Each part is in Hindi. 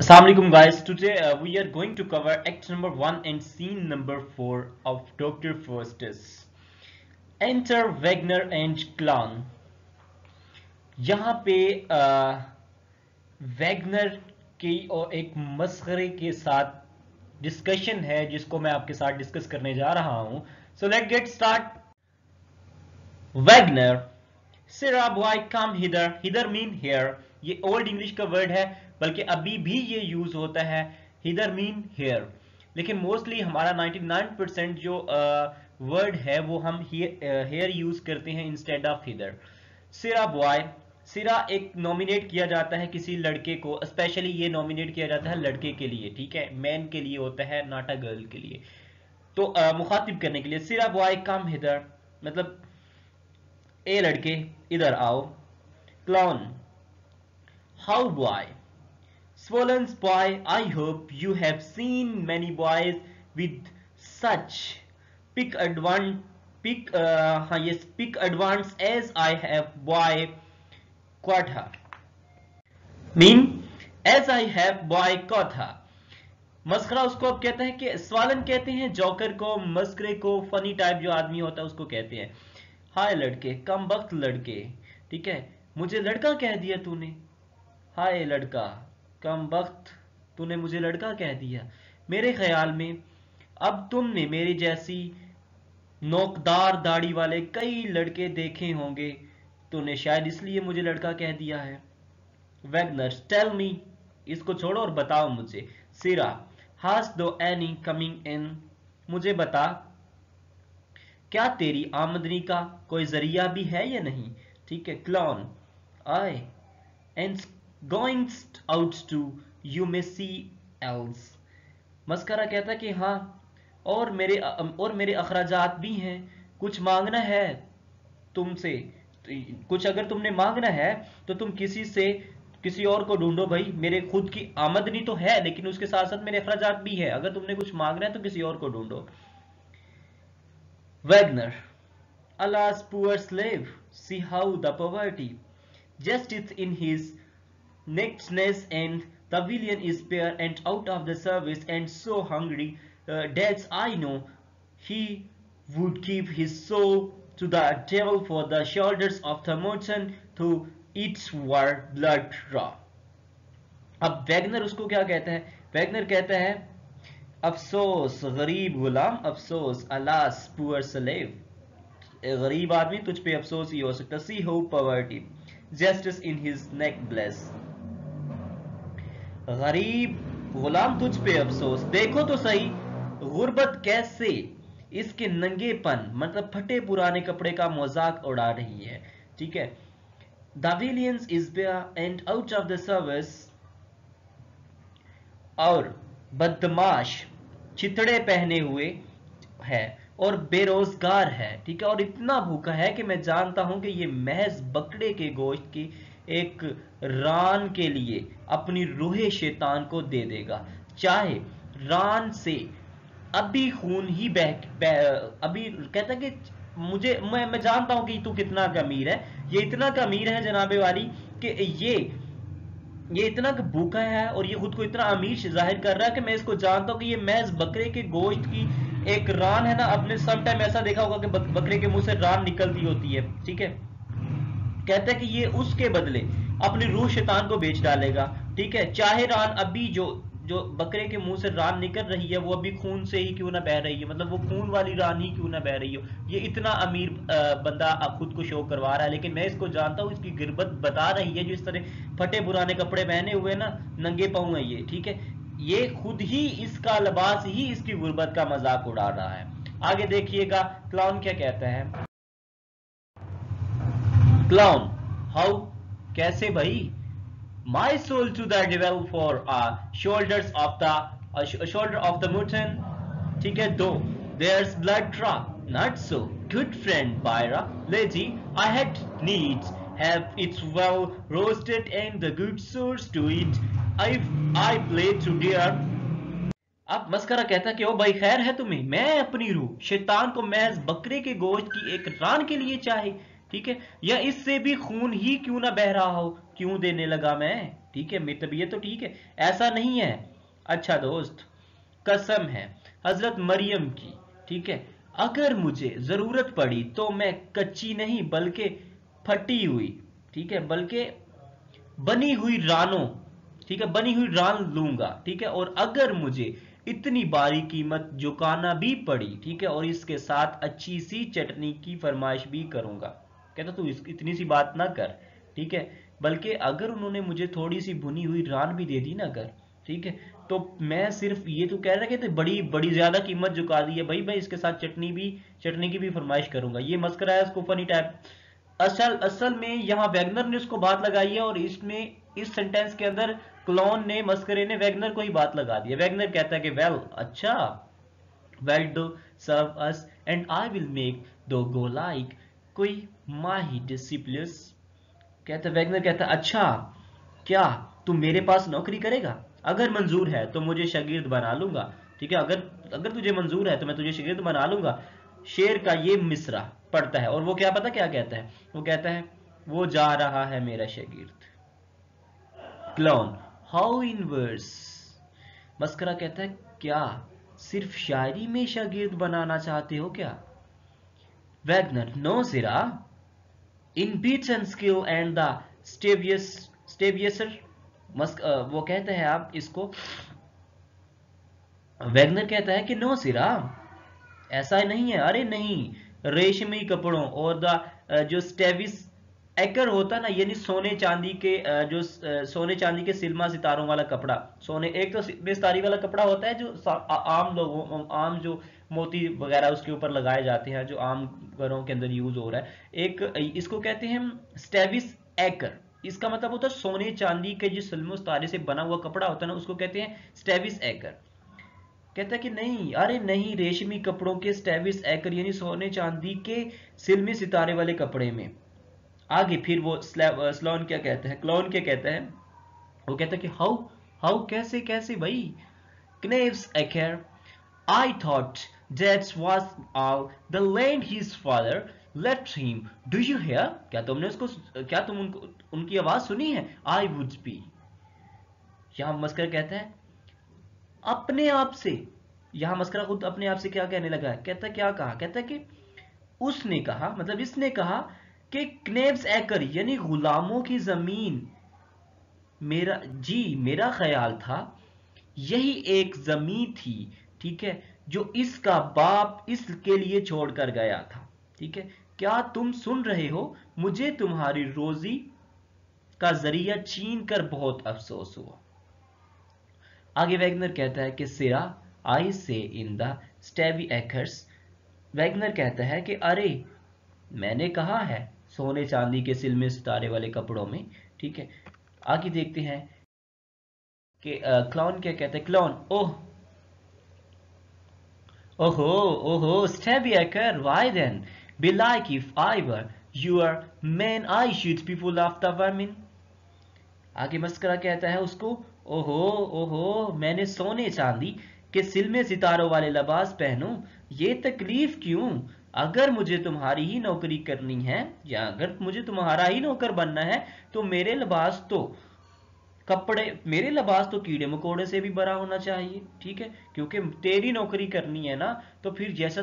Assalamualaikum guys. Today we are going to cover act number 1 and scene number 4 of Dr. Faustus. Enter Wagner and Clown. यहाँ पे वैगनर की और एक मस्खरे के साथ डिस्कशन है जिसको मैं आपके साथ डिस्कस करने जा रहा हूं. So let's get start. Wagner, Sarah boy come hither. Hither mean here. ये ओल्ड इंग्लिश का वर्ड है, बल्कि अभी भी ये यूज होता है. हिदर मीन हेयर, लेकिन मोस्टली हमारा 99% जो वर्ड है वो हम हेयर यूज करते हैं इंस्टेड ऑफ हिदर. सिरा बॉय, सिरा एक नॉमिनेट किया जाता है किसी लड़के को, स्पेशली ये नॉमिनेट किया जाता है लड़के के लिए, ठीक है, मैन के लिए होता है, नॉट अ गर्ल के लिए. तो मुखातिब करने के लिए सिरा बॉय कम हिदर, मतलब ए लड़के इधर आओ. Clown, how boy? Swollen's boy, I hope you have seen many boys with such pick advance as I have boy quota. Mean as I have boy quota. Mascara उसको अब कहते हैं कि स्वालन कहते हैं जोकर को, मस्करे को, फनी टाइप जो आदमी होता है उसको कहते हैं. हाय लड़के, कम वक्त लड़के, ठीक है, मुझे लड़का कह दिया तूने. हाय लड़का, कम वक्त तूने मुझे लड़का कह दिया. मेरे ख्याल में अब तुमने मेरे जैसी नोकदार दाढ़ी वाले कई लड़के देखे होंगे, तूने शायद इसलिए मुझे लड़का कह दिया है. वैगनर, टेल मी, इसको छोड़ो और बताओ मुझे. सिरा, हास दो एनी कमिंग इन, मुझे बता क्या तेरी आमदनी का कोई जरिया भी है या नहीं, ठीक है. Clown, I and going out to you may see else. Mascara कहता है कि हाँ, और मेरे अखराजात भी हैं, कुछ मांगना है तुमसे, कुछ अगर तुमने मांगना है तो तुम किसी और को ढूंढो भाई. मेरे खुद की आमदनी तो है, लेकिन उसके साथ साथ मेरे अखराजात भी है. अगर तुमने कुछ मांगना है तो किसी और को ढूंढो. Wagner, alas poor slave, see how the poverty justice in his nakedness, and the villain is bare and out of the service and so hungry that I know he would give his soul to the devil for the shoulders of the merchant to eat were blood raw. अब वैगनर उसको क्या कहता है? वैगनर कहता है अफसोस गरीब गुलाम, अफसोस, अलास पुअर स्लेव, गरीब आदमी तुझ पे अफसोस ही हो सकता. सी हो poverty justice in his neck bless, गरीब गुलाम तुझ पे अफसोस, देखो तो सही गुर्बत कैसे इसके नंगेपन, मतलब फटे पुराने कपड़े का मजाक उड़ा रही है, ठीक है. The villains is bare and out of the service, और बदमाश चितड़े पहने हुए है और बेरोजगार है, ठीक है, और इतना भूखा है कि मैं जानता हूं कि ये महज बकरे के गोश्त की एक रान के लिए अपनी रूहे शैतान को दे देगा, चाहे रान से अभी खून ही अभी कहता है कि मैं जानता हूं कि तू कितना अमीर है. ये इतना अमीर है जनाबे वाली कि ये इतना भूखा है और ये खुद को इतना अमीर जाहिर कर रहा है कि मैं इसको जानता हूं कि ये महज बकरे के गोश्त की एक रान है ना. आपने सम टाइम ऐसा देखा होगा कि बकरे के मुंह से रान निकलती होती है, ठीक है. कहता है कि ये उसके बदले अपनी रूह शैतान को बेच डालेगा, ठीक है, चाहे रान अभी जो बकरे के मुंह से रान निकल रही है वो अभी खून से ही क्यों ना बह रही है, मतलब वो खून वाली रान ही क्यों ना बह रही हो. ये इतना अमीर बंदा खुद को शो करवा रहा है, लेकिन मैं इसको जानता हूँ, इसकी गिरबत बता रही है, जो इस तरह फटे पुराने कपड़े पहने हुए ना, नंगे पाँव है ये, ठीक है, ये खुद ही इसका लिबास ही इसकी गुर्बत का मजाक उड़ा रहा है. आगे देखिएगा क्लाउन क्या कहता है. क्लाउन, हाउ, कैसे भाई. My soul to the devil for shoulders of the mutton, ठीक है. Though there's blood drop, not so good friend Byra, lady, I had needs have it well roasted and the good source to it I play to dear. अब मस्करा कहता है कि ओ भाई खैर है तुम्हें, मैं अपनी रूह शैतान को महज बकरे के गोश्त की एक रान के लिए चाहे, ठीक है, या इससे भी खून ही क्यों ना बह रहा हो, क्यों देने लगा मैं. ठीक है, मेरी तबीयत तो ठीक है, ऐसा नहीं है। अच्छा दोस्त, कसम है हजरत मरियम की, ठीक है, अगर मुझे जरूरत पड़ी तो मैं कच्ची नहीं बल्कि फटी हुई, ठीक है, बल्कि बनी हुई रानों, ठीक है, बनी हुई रान लूंगा, ठीक है, और अगर मुझे इतनी बारी कीमत चुकाना भी पड़ी, ठीक है, और इसके साथ अच्छी सी चटनी की फरमाइश भी करूंगा। कहता तू इतनी सी बात ना कर, ठीक है, बल्कि अगर उन्होंने मुझे थोड़ी सी भुनी हुई रान भी दे दी ना कर, ठीक है, तो मैं सिर्फ ये तो कह रहा कि बड़ी बड़ी ज्यादा कीमत चुका दी है भाई, मैं इसके साथ चटनी की भी फरमाइश करूंगा। ये मस्करा है, उसको फनी टाइप। असल असल में यहाँ वैगनर ने उसको बात लगाई है, और इसमें इस सेंटेंस के अंदर क्लोन ने, मस्करे ने वैगनर को ही बात लगा दी है। वैगनर कहता है कि वेल, अच्छा, well do serve us and I will make do go like कोई माही डिसिप्लिस। कहता वैगनर कहता अच्छा, क्या तू मेरे पास नौकरी करेगा? अगर मंजूर है तो मुझे शागिर्द बना लूंगा, ठीक है, अगर अगर तुझे मंजूर है तो मैं तुझे शागिर्द बना लूंगा। शेर का ये मिसरा पढ़ता है, और वो क्या पता क्या कहता है, वो कहता है वो जा रहा है मेरा शागिर्द। Clown, how inverse. मस्करा कहता है क्या सिर्फ शायरी में शागिर्द बनाना चाहते हो क्या? Wagner, no sirrah, in beats and skill and the stavesacre. वो कहते हैं आप इसको, वैगनर कहता है कि नो सिरा, ऐसा नहीं है, अरे नहीं, रेशमी कपड़ों और जो स्टेविस एकर होता ना, यानी सोने चांदी के सोने चांदी के सिल्मा सितारों वाला कपड़ा। सोने एक तो सितारी वाला कपड़ा होता है जो आम लोगों, आम जो मोती वगैरह उसके ऊपर लगाए जाते हैं, जो आम घरों के अंदर यूज हो रहा है। एक इसको कहते हैं स्टेविस एकर। इसका मतलब होता है सोने चांदी के जो सिल्मो सितारे से बना हुआ कपड़ा होता है ना, उसको कहते हैं स्टेविस एकर। कहता है कि नहीं, अरे नहीं, रेशमी कपड़ों के स्टेविस एकर यानी सोने चांदी के सिल्मी सितारे वाले कपड़े में। आगे फिर वो स्लोन क्या कहता है, क्लोन क्या कहता है, वो कहता है कि हाउ, हाउ कैसे कैसे भाई? Knaves Aker, I thought that was all the land his father left him. Do you hear? क्या तुमने उसको, क्या तुम उनकी आवाज सुनी है? I would be. यहां मस्कर कहता है अपने आप से, यहां मस्करा खुद अपने आप से क्या कहने लगा है, कहता क्या कहा, कहता कि उसने कहा, मतलब इसने कहा कि क्नेब्स एकर यानी गुलामों की जमीन, मेरा जी मेरा ख्याल था यही एक जमीन थी, ठीक है, जो इसका बाप इसके लिए छोड़कर गया था, ठीक है, क्या तुम सुन रहे हो? मुझे तुम्हारी रोजी का जरिया छीन कर बहुत अफसोस हुआ। आगे वैगनर कहता है कि सिरा, आई से इन द स्टेवी एकर्स। वैगनर कहता है कि अरे मैंने कहा है सोने चांदी के सिलमे सितारे वाले कपड़ों में, ठीक है। आगे देखते हैं कि क्लाउन क्या कहता है, clown, oh oho oho stavesacre, why then be like if I were your man I shoot people of the vermin. आगे मस्करा कहता है उसको, ओहो ओहो मैंने सोने चांदी के सिलमे सितारों वाले लिबास पहनूं, ये तकलीफ क्यों? अगर मुझे तुम्हारी ही नौकरी करनी है, या अगर मुझे तुम्हारा ही नौकर बनना है, तो मेरे लिबास तो कीड़े मकोड़े से भी बड़ा होना चाहिए, ठीक है, क्योंकि तेरी नौकरी करनी है ना, तो फिर जैसा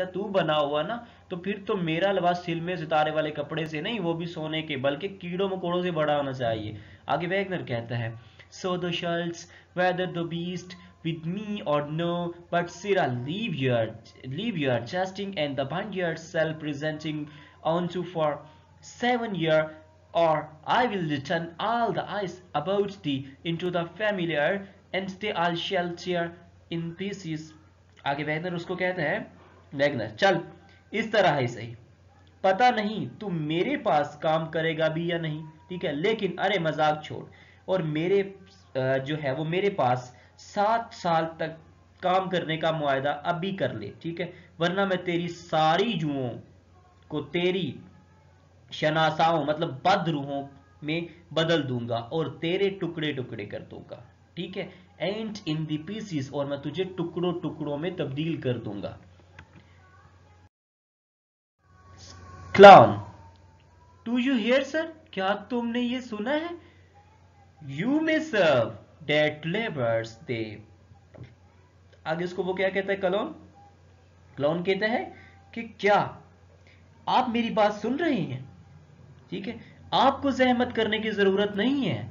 तू बना हुआ ना, तो फिर तो मेरा लिबास सिलमे सितारे वाले कपड़े से नहीं, वो भी सोने के, बल्कि कीड़ों मकोड़ों से बड़ा होना चाहिए। आगे वैगनर कहता है, so the shirts whether the beast with me or no, but Sira, leave your jesting and the bind yourself presenting onto for 7 years, or I will return all the ice about thee into the familiar, and they all shall tear in pieces. आगे वैगनर उसको कहता है, वैगनर चल इस तरह ही सही, पता नहीं तू मेरे पास काम करेगा भी या नहीं, ठीक है, लेकिन अरे मजाक छोड़, और मेरे जो है वो मेरे पास 7 साल तक काम करने का मुआहदा अभी कर ले, ठीक है, वरना मैं तेरी सारी जुओं को तेरी शनासाओं मतलब बदरूहों में बदल दूंगा और तेरे टुकड़े टुकड़े कर दूंगा, ठीक है, एंड इन दी पीसीस, और मैं तुझे टुकड़ों टुकड़ों में तब्दील कर दूंगा। Clown, do you hear sir, क्या तुमने ये सुना है? You may serve that labours they. आगे इसको वो क्या कहता है, क्लोन। क्लोन कहता है कि क्या आप मेरी बात सुन रहे हैं, ठीक है, आपको जहमत करने की जरूरत नहीं है,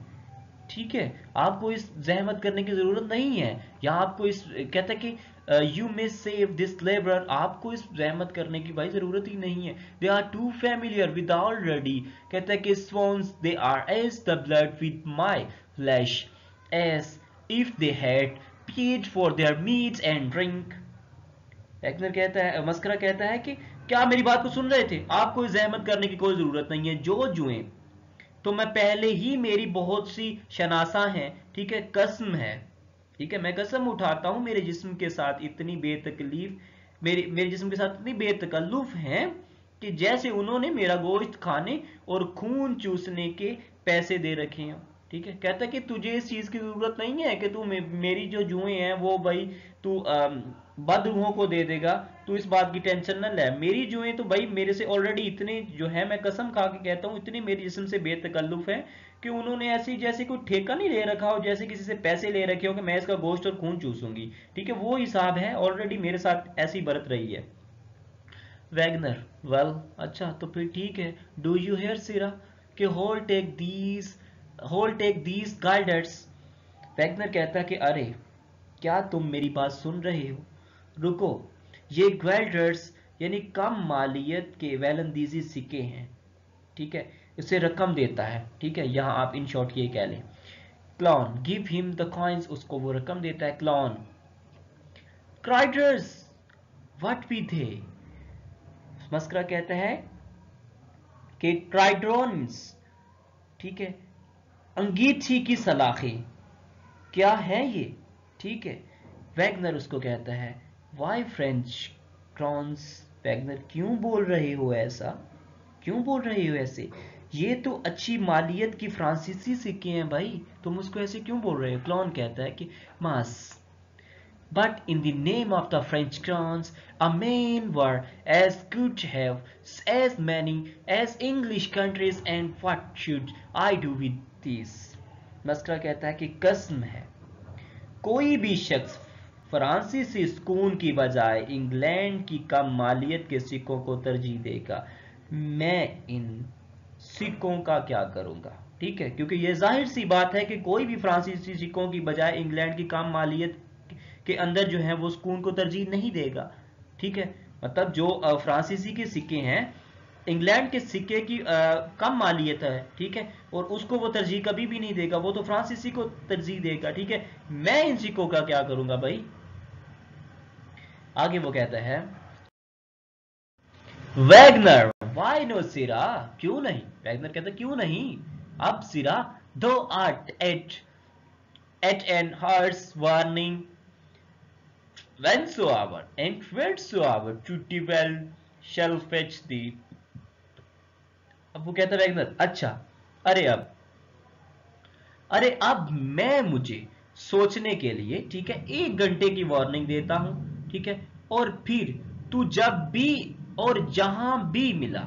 ठीक है, आपको इस जहमत करने की जरूरत नहीं है, या आपको इस कहता है कि you may save this labour, आपको इस जहमत करने की भाई जरूरत ही नहीं है। They are too familiar with already, कहता है कि swans they are as the blood with my flesh as if they had paid for their meat and drink। Wagner कहता है, मस्करा कहता है कि क्या आप मेरी बात को सुन रहे थे, आपको इस जहमत करने की कोई जरूरत नहीं है, जो जुएं तो मैं पहले ही, मेरी बहुत सी शनासा हैं, ठीक है, कसम है, ठीक है, मैं कसम उठाता हूं मेरे जिस्म के साथ इतनी बेतकलीफ, मेरे जिस्म के साथ इतनी बेतकल्लुफ हैं कि जैसे उन्होंने मेरा गोश्त खाने और खून चूसने के पैसे दे रखे हैं, ठीक है। कहता है कि तुझे इस चीज की जरूरत नहीं है कि तू मेरी जो जुएं हैं वो भाई तू बदरूहों को दे देगा, तू इस बात की टेंशन ना ले। मेरी जुएं तो भाई मेरे से ऑलरेडी इतने जो है, मैं कसम खा के कहता हूँ, इतनी मेरे जिस्म से बेतकल्लुफ है कि उन्होंने ऐसी जैसे कोई ठेका नहीं ले रखा हो, जैसे किसी से पैसे ले रखे हो कि मैं इसका गोश्त और खून चूसूंगी, ठीक है, वो हिसाब है, ऑलरेडी मेरे साथ ऐसी बरत रही है। वैगनर, वेल अच्छा तो फिर ठीक है। डू यू हेयर सिरा कि hold take these guilders. Wagner कहता है कि अरे क्या तुम मेरी बात सुन रहे हो, रुको, ये ग्वेल्डर्स यानी कम मालियत के वेलंदीजी सिक्के हैं, ठीक है, इसे रकम देता है, ठीक है, यहां आप इन शॉर्ट ये कह लें। Clone give him the coins, उसको वो रकम देता है। क्लॉन क्राइडर्स व्हाट बी थे। मस्करा कहता है कि ट्राइड्रोन्स, ठीक है, अंगीठी की सलाखें क्या है ये, ठीक है। वैगनर उसको कहता है वाई फ्रेंच क्रॉन्स। वैगनर क्यों बोल रहे हो ऐसा, क्यों बोल रहे हो ऐसे, ये तो अच्छी मालियत की फ्रांसीसी सिक्के हैं भाई, तुम उसको ऐसे क्यों बोल रहे हो। क्लॉन कहता है कि मास but in the name of the French crowns, a man were as good to have as many as English countries, and what should I do with these? Mascara कहता है कि कसम है, कोई भी शख्स फ्रांसीसी स्कून की बजाय इंग्लैंड की कम मालियत के सिक्कों को तरजीह देगा, मैं इन सिक्कों का क्या करूंगा, ठीक है, क्योंकि यह जाहिर सी बात है कि कोई भी फ्रांसीसी सिक्कों की बजाय इंग्लैंड की कम मालियत के अंदर जो है वो सुकून को तरजीह नहीं देगा, ठीक है, मतलब जो फ्रांसीसी के सिक्के हैं, इंग्लैंड के सिक्के की कम मालियत है, ठीक है, और उसको वो तरजीह कभी भी नहीं देगा, वो तो फ्रांसीसी को तरजीह देगा, ठीक है, मैं इन सिक्कों का क्या करूंगा भाई। आगे वो कहता है वैगनर वाई नो सिरा, क्यों नहीं। वैगनर कहता है क्यों नहीं, अब sirrah thou art at an hour's warning whensoever and wheresoever to dwell shall fetch thee। अब वो कहता है वैगनर अच्छा, अरे अब मैं मुझे सोचने के लिए, ठीक है, 1 घंटे की वार्निंग देता हूं, ठीक है, और फिर तू जब भी और जहां भी मिला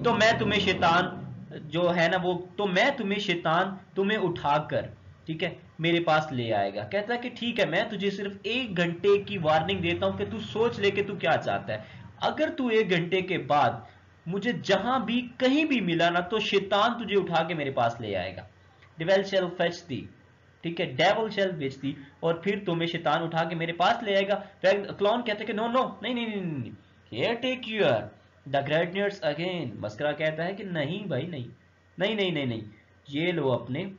तो मैं तुम्हें शैतान जो है ना वो, तो मैं तुम्हें शैतान तुम्हें उठाकर, ठीक है, मेरे पास ले आएगा। कहता है कि ठीक है, मैं तुझे सिर्फ 1 घंटे की वार्निंग देता हूं कि तू सोच ले कि तू क्या चाहता है, अगर तू 1 घंटे के बाद मुझे जहां भी कहीं भी मिला ना तो शैतान तुझे उठा के मेरे पास ले आएगा। डेविल शैल फेच दी, ठीक है, डेविल शैल फेच दी, और फिर तुम्हें शैतान उठा के मेरे पास ले आएगा। क्लॉन कहते हैं कि नो नो नहीं नहीं नहीं, here take your the gridirons again. मस्करा कहता है कि नहीं भाई नहीं नहीं नहीं नहीं नहीं, ये लो अपने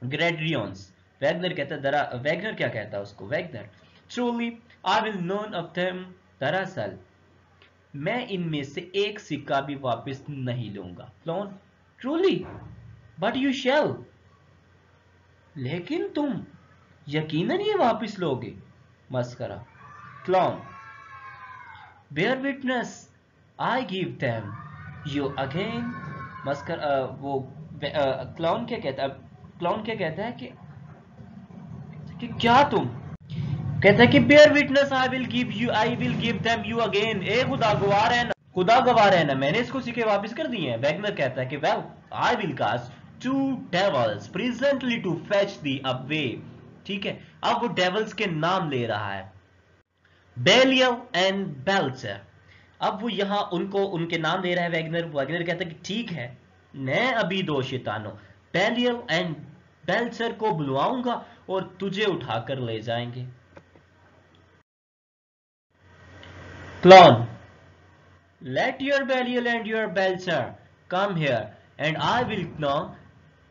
ग्रेडरियंस। वैगनर कहता है वैगनर क्या कहता है उसको, Wagner truly I will known of them, दरअसल मैं इनमें से एक सिक्का भी वापस नहीं लूंगा। Clown truly but you shall, लेकिन तुम यकीनन ये वापस लोगे। मस्करा clown bear witness I give them you again. मस्करा वो क्लॉन क्या कहता है, क्लॉन क्या कहता है कि क्या तुम, कहता है कि bear witness I will give them you again. ए खुदा गवाह है ना, खुदा गवाह है ना, मैंने इसको सिक्के वापस कर दिए हैं। वैगनर कहता है कि well I will cast 2 devils presently to fetch thee away। ठीक है, अब वो डेवल्स के नाम ले रहा है, बेलियल एंड बेल्चर। अब वो यहां उनको उनके नाम ले रहा है वैगनर। वैगनर कहता है कि ठीक है, मैं अभी 2 शैतानों बेलियल एंड बेल्चर को बुलवाऊंगा और तुझे उठाकर ले जाएंगे। Clone, let your Belial and your Belcher come here, and I will knock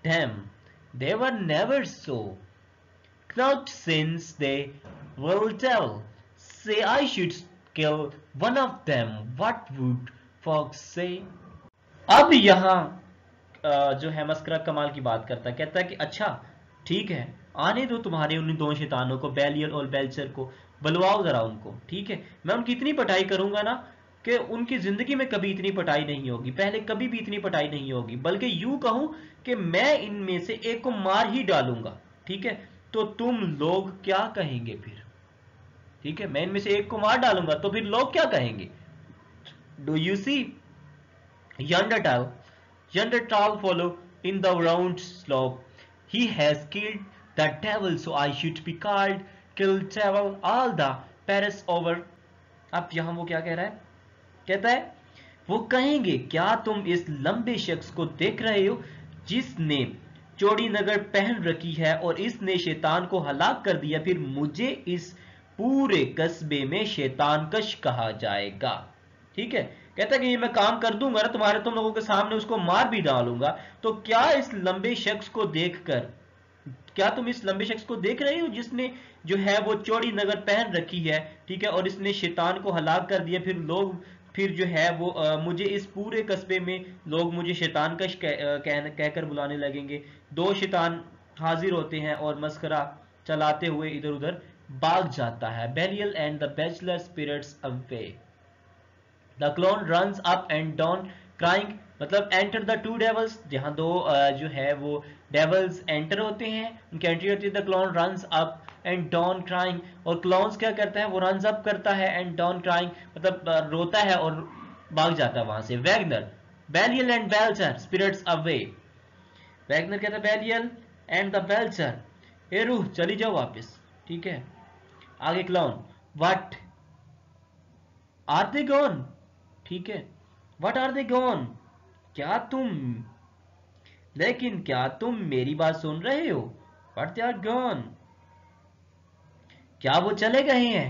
them. They were never so. Not since they will tell. Say I should kill one of them. What would folks say? अब यहाँ जो है मस्करा कमाल की बात करता है, कहता है कि अच्छा ठीक है, आने दो तुम्हारे उन 2 शैतानों को, बेलियल और बेल्चर को, बुलवाओ जरा उनको। ठीक है, मैं उनकी इतनी पिटाई करूंगा ना कि उनकी जिंदगी में कभी इतनी पिटाई नहीं होगी, पहले कभी भी इतनी पिटाई नहीं होगी, बल्कि यूं कहूं कि मैं इनमें से एक को मार ही डालूंगा। ठीक है, तो तुम लोग क्या कहेंगे फिर? ठीक है, मैं इनमें से एक को मार डालूंगा तो फिर लोग क्या कहेंगे? Do you see yonder tall fellow in the round slope, he has killed the devil, so I should be called kill devil all the Paris over। अब यहां वो क्या कह रहा है? कहता है वो कहेंगे क्या तुम इस लंबे शख्स को देख रहे हो जिसने चौड़ी नगर पहन रखी है और इसने शैतान को हलाक कर दिया, फिर मुझे इस पूरे कस्बे में शैतान कश कहा जाएगा। ठीक है, कहता है कि ये मैं काम कर दूंगा ना तुम्हारे, तुम लोगों के सामने उसको मार भी डालूंगा, तो क्या इस लंबे शख्स को देखकर, क्या तुम इस लंबे शख्स को देख रहे हो जिसने जो है वो चौड़ी नगर पहन रखी है, ठीक है, और इसने शैतान को हलाक कर दिया, फिर जो है वो मुझे इस पूरे कस्बे में लोग मुझे शैतान कश कहकर बुलाने लगेंगे। 2 शैतान हाजिर होते हैं और मस्करा चलाते हुए इधर उधर भाग जाता है। Baliol and the bachelor spirits away. The clone runs up and down crying, मतलब enter the 2 devils, जहां 2 जो है वो devils enter होते हैं, उनकी एंट्री होती है। The clone runs up and down crying, और clones क्या करता है? वो runs up करता है and down crying, मतलब रोता है और भाग जाता है वहां से। Wagner, Belial and Belcher spirits away। Wagner कहता है Belial and the Belcher, ए रूह चली जाओ वापस। ठीक है, आगे clone, what are they gone? ठीक है, What are they gone? क्या तुम, लेकिन क्या तुम मेरी बात सुन रहे हो? What they are gone? क्या वो चले गए हैं?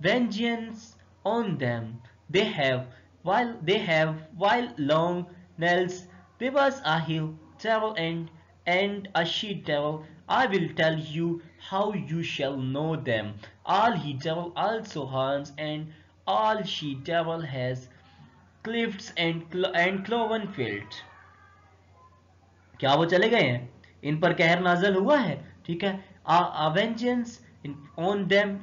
Vengeance on them. They have while long nails. There was a hill devil and a she devil. I will tell you how you shall know them. All he devil also horns, and all she devil has cliffs and cloven fields। क्या वो चले गए हैं? इन पर कहर नाजल हुआ है। ठीक है, वेंजेंस ऑन देम,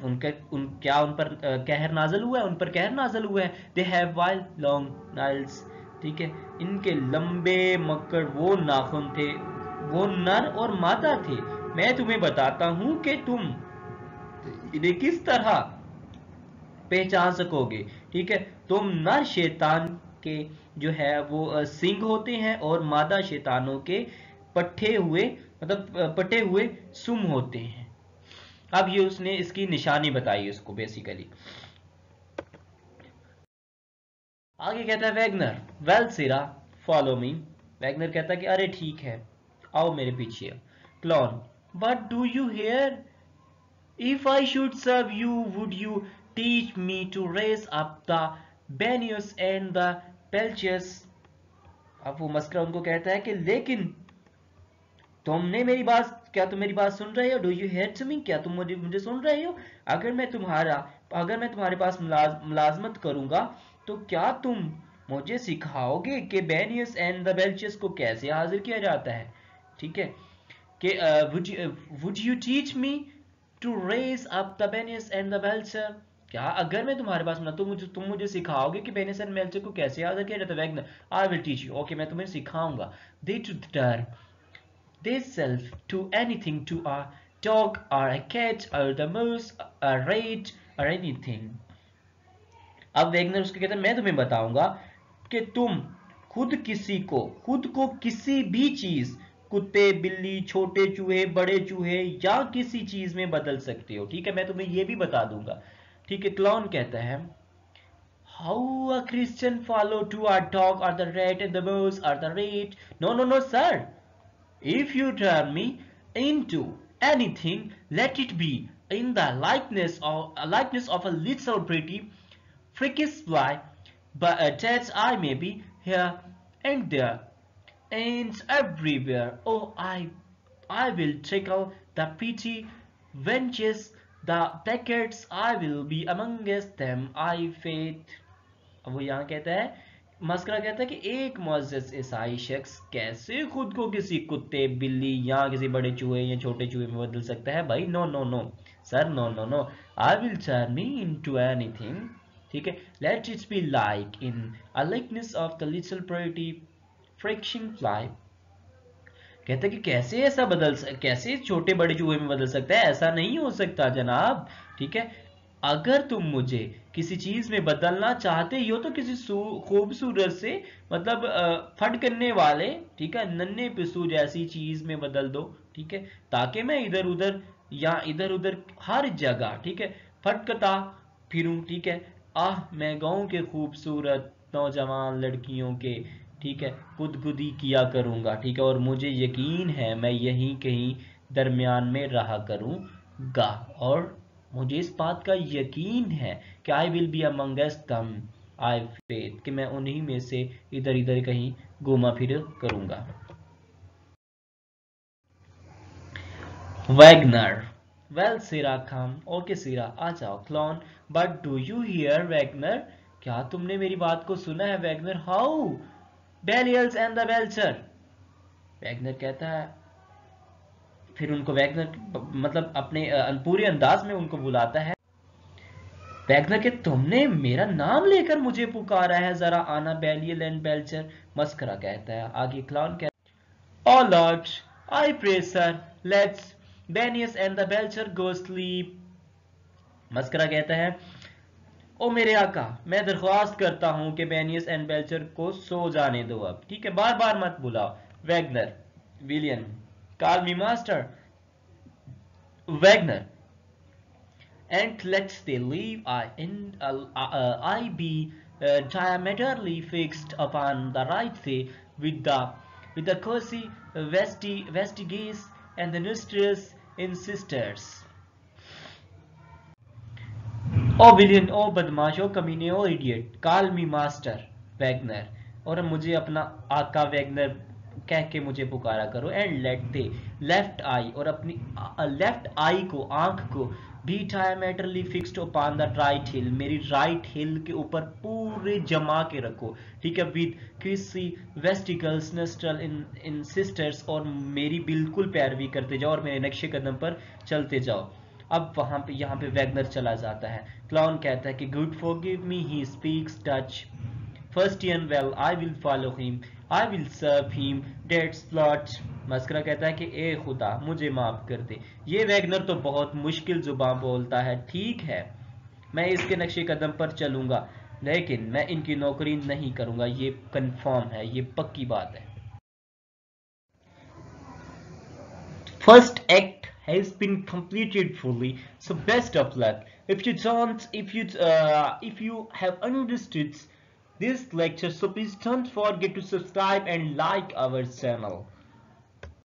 क्या उन पर कहर नाजल हुआ है? उन पर कहर नाजल हुआ है। They have wild long Niles. ठीक है, इनके लंबे मक्कड़ वो नाखून थे, वो नर और मादा थे। मैं तुम्हें बताता हूं कि तुम इन्हें किस तरह पहचान सकोगे। ठीक है, तुम नर शैतान के जो है वो सिंग होते हैं और मादा शैतानों के पट्टे हुए सुम होते हैं। अब ये उसने इसकी निशानी बताई उसको बेसिकली। आगे कहता है वैगनर, वेल सिरा फॉलो मी। वैगनर कहता है कि अरे ठीक है, आओ मेरे पीछे। Clone, what do you here? If I should serve you, would you teach me to raise up the Benius and the Pelchius? अब वो मस्करा उनको कहता है कि लेकिन तुमने मेरी बात, क्या तुम मेरी बात सुन रहे हो? Do you hear to me? क्या तुम मुझे सुन रहे हो? अगर मैं तुम्हारे पास मुलाजमत करूंगा तो क्या तुम मुझे सिखाओगे कि बेनियस एंड द बेल्चियस को कैसे हाजिर किया जाता है? ठीक है, कि would you teach me to raise up the Banios and the Belcher? क्या अगर मैं तुम्हारे पास तुम मुझे सिखाओगे कि बेनियस एंड बेल्चर को कैसे हाजिर किया जाता है? Wagner, I will teach you. Okay, मैं तुम्हें सिखाऊंगा। दे टू डर they self to anything, to a dog or a cat or the mouse, a rat or anything। अब वैगनर उसको कहता है मैं तुम्हें बताऊंगा कि तुम खुद को किसी भी चीज, कुत्ते, बिल्ली, छोटे चूहे, बड़े चूहे या किसी चीज में बदल सकते हो। ठीक है, मैं तुम्हें ये भी बता दूंगा। ठीक है, क्लाउन कहता है how a Christian follow to a dog or the rat and the mouse or the rat? No, no, no, sir. If you turn me into anything, let it be in the likeness of a little pretty freakish fly, but that I may be here and there and everywhere. Oh, I will tickle the pretty wenches, the packets. I will be amongst them. I faith. अब वो यहाँ कहता है, मस्करा कहता है कि एक मुअज़्ज़ज़ ईसाई शख्स कैसे खुद को किसी कुत्ते, बिल्ली या किसी बड़े चूहे या छोटे चूहे में बदल सकता है। भाई no no no sir, no no no, I will turn me into anything. ठीक है, let it be like in a likeness of the little pretty frisking fly. कहता है कि कैसे छोटे बड़े चूहे में बदल सकता है, ऐसा नहीं हो सकता जनाब। ठीक है, अगर तुम मुझे किसी चीज में बदलना चाहते ही हो तो किसी खूबसूरत से, मतलब फट करने वाले, ठीक है, नन्हे पिस्सू जैसी चीज में बदल दो। ठीक है, ताकि मैं इधर उधर हर जगह, ठीक है, फटकता फिरूं। ठीक है, मैं गांव के खूबसूरत नौजवान लड़कियों के, ठीक है, गुदगुदी किया करूंगा। ठीक है, और मुझे यकीन है मैं यहीं कहीं दरमियान में रहा करूंगा, और मुझे इस बात का यकीन है कि आई विल बी अमंगस्ट दम, आई फेथ, कि मैं उन्हीं में से इधर इधर कहीं घूमा फिर करूंगा। वैगनर, वेल सिरा खान, ओके सिरा आ जाओ। Clown, but do you hear Wagner, क्या तुमने मेरी बात को सुना है Wagner? How Baliols and the welcher. Wagner कहता है, फिर उनको वैगनर मतलब अपने पूरे अंदाज में उनको बुलाता है। वैगनर के तुमने मेरा नाम लेकर मुझे पुकारा है, जरा आना बेलियल एंड बेल्चर। मस्करा कहता है आगे। क्लाउन कहता है, O lord I pray sir, let's Balios and the Belcher go sleep. मस्करा कहता है, ओ मेरे आका, मैं दरख्वास्त करता हूं कि बेनियस एंड बेल्चर को सो जाने दो अब। ठीक है, बार बार मत बुलाओ। Wagner, villain, call me master. Wagner, and let's they leave I be diametrically fixed upon the right way with the cozy vestiges and the nostrils in sisters. ओ विलियन, ओ बदमाश, ओ कमीने, ओ idiot, call me master Wagner, और मुझे अपना आका वैगनर कह के मुझे पुकारा करो। And let they left eye, और अपनी लेफ्ट आई को, आंख को, be diametrically fixed upon the right heel, मेरी राइट हिल के ऊपर पूरे जमा के रखो। ठीक है, विद क्रिसी वेस्टिकल्स नस्ट्रल इन सिस्टर्स, और मेरी बिल्कुल पैरवी करते जाओ और मेरे नक्शे कदम पर चलते जाओ। अब यहाँ पे वैगनर चला जाता है। क्लाउन कहता है कि good forgive me, he speaks Dutch fustian well, I will follow him, I will serve him, that's plot. मस्करा कहता है कि ए खुदा मुझे माफ कर दे, ये वैगनर तो बहुत मुश्किल जुबान बोलता है। ठीक है, मैं इसके नक्शे कदम पर चलूंगा, लेकिन मैं इनकी नौकरी नहीं करूंगा, ये कंफर्म है, ये पक्की बात है। First act has been completed fully, so best of luck. If you have understood this lecture, so please don't forget to subscribe and like our channel.